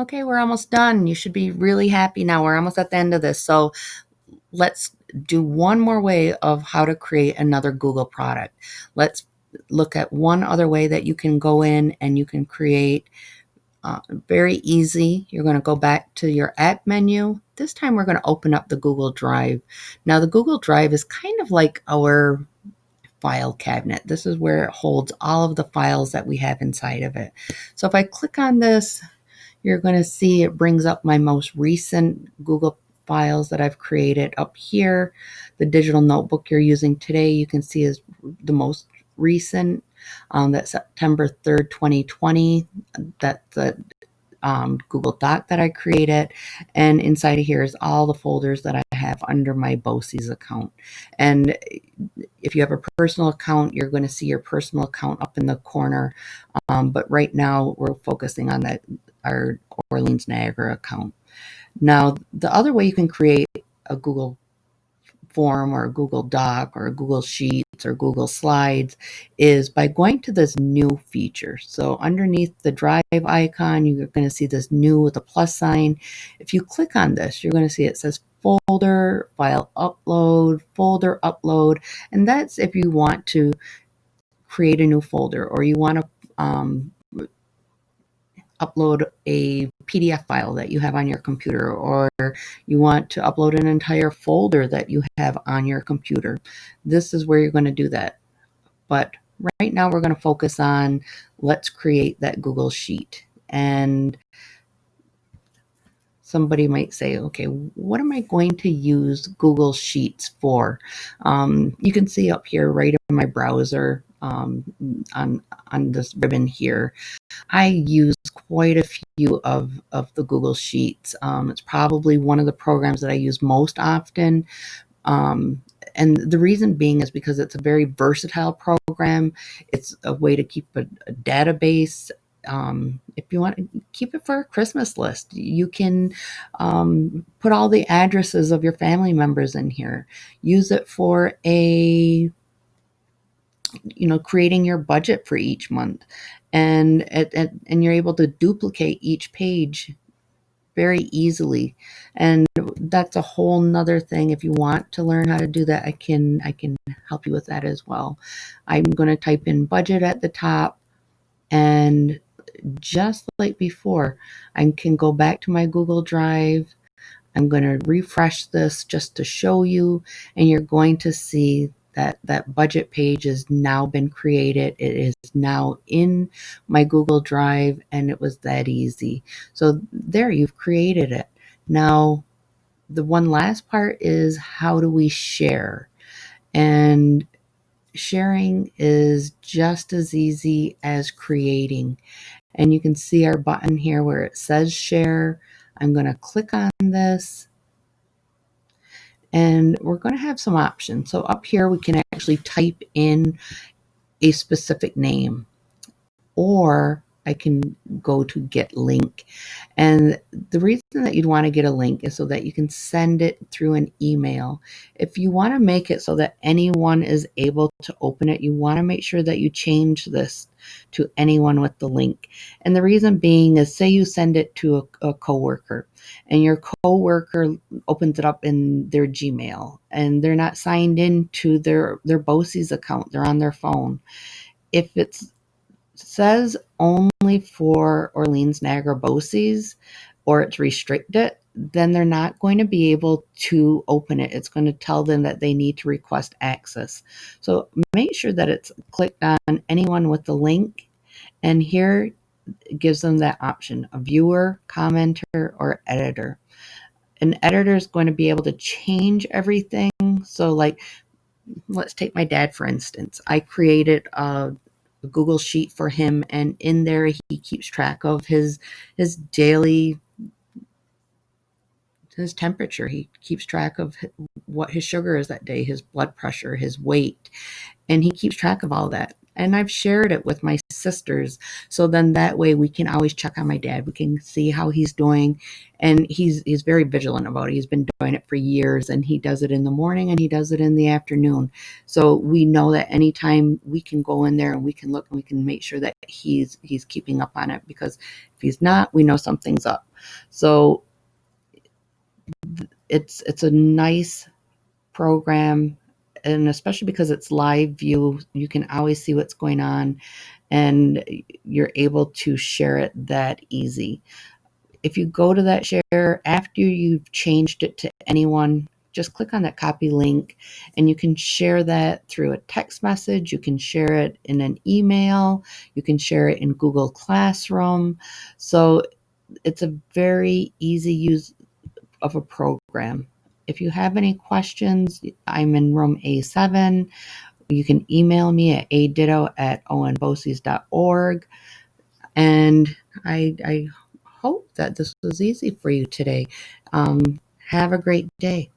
Okay, we're almost done. You should be really happy now. We're almost at the end of this. So let's do one more way of how to create another Google product. Let's look at one other way that you can go in and you can create very easy. You're going to go back to your app menu. This time we're going to open up the Google Drive. Now the Google Drive is kind of like our file cabinet. This is where it holds all of the files that we have inside of it. So if I click on this, you're going to see it brings up my most recent Google files that I've created up here. The digital notebook you're using today, you can see is the most recent. That's September 3rd, 2020. That's the Google Doc that I created. And inside of here is all the folders that I have under my BOCES account. And if you have a personal account, you're going to see your personal account up in the corner. But right now we're focusing on our Orleans Niagara account. Now, the other way you can create a Google form or a Google Doc or a Google Sheets or Google Slides is by going to this new feature. So underneath the Drive icon, you're going to see this new with a plus sign. If you click on this, you're going to see it says folder, file upload, folder upload, and that's if you want to create a new folder or you want to upload a PDF file that you have on your computer, or you want to upload an entire folder that you have on your computer. This is where you're going to do that. But right now we're going to focus on let's create that Google Sheet. And somebody might say, okay, what am I going to use Google Sheets for? You can see up here right in my browser on this ribbon here, I use quite a few of the Google Sheets. It's probably one of the programs that I use most often. And the reason being is because it's a very versatile program. It's a way to keep a database. If you want to keep it for a Christmas list, you can put all the addresses of your family members in here. Use it for creating your budget for each month, and you're able to duplicate each page very easily. And that's a whole nother thing. If you want to learn how to do that, I can help you with that as well. I'm going to type in budget at the top, and just like before, I can go back to my Google Drive. I'm going to refresh this just to show you, and you're going to see that budget page has now been created. It is now in my Google Drive, and it was that easy. So there, you've created it. Now, the one last part is how do we share? And sharing is just as easy as creating. And you can see our button here where it says share. I'm going to click on this, and we're going to have some options. So up here, we can actually type in a specific name, or I can go to get link. And the reason that you'd want to get a link is so that you can send it through an email. If you want to make it so that anyone is able to open it, you want to make sure that you change this to anyone with the link. And the reason being is, say you send it to a coworker, and your coworker opens it up in their Gmail, and they're not signed in to their BOCES account, they're on their phone. If it says only for Orleans Niagara BOCES, or it's restricted, then they're not going to be able to open it. It's going to tell them that they need to request access. So make sure that it's clicked on anyone with the link, and here it gives them that option: a viewer, commenter, or editor. An editor is going to be able to change everything. So like, let's take my dad, for instance. I created a Google Sheet for him, and in there he keeps track of his daily, his temperature. He keeps track of what his sugar is that day, his blood pressure, his weight, and he keeps track of all that. And I've shared it with my sisters, so then that way we can always check on my dad. We can see how he's doing, and he's very vigilant about it. He's been doing it for years, and he does it in the morning and he does it in the afternoon. So we know that anytime we can go in there and we can look and we can make sure that he's keeping up on it, because if he's not, we know something's up. So it's a nice program, and especially because it's live view, you can always see what's going on, and you're able to share it that easy. If you go to that share after you've changed it to anyone, just click on that copy link and you can share that through a text message. You can share it in an email. You can share it in Google Classroom. So it's a very easy use of a program. If you have any questions, I'm in room A7. You can email me at aditto@owenbosies.org. And I hope that this was easy for you today. Have a great day.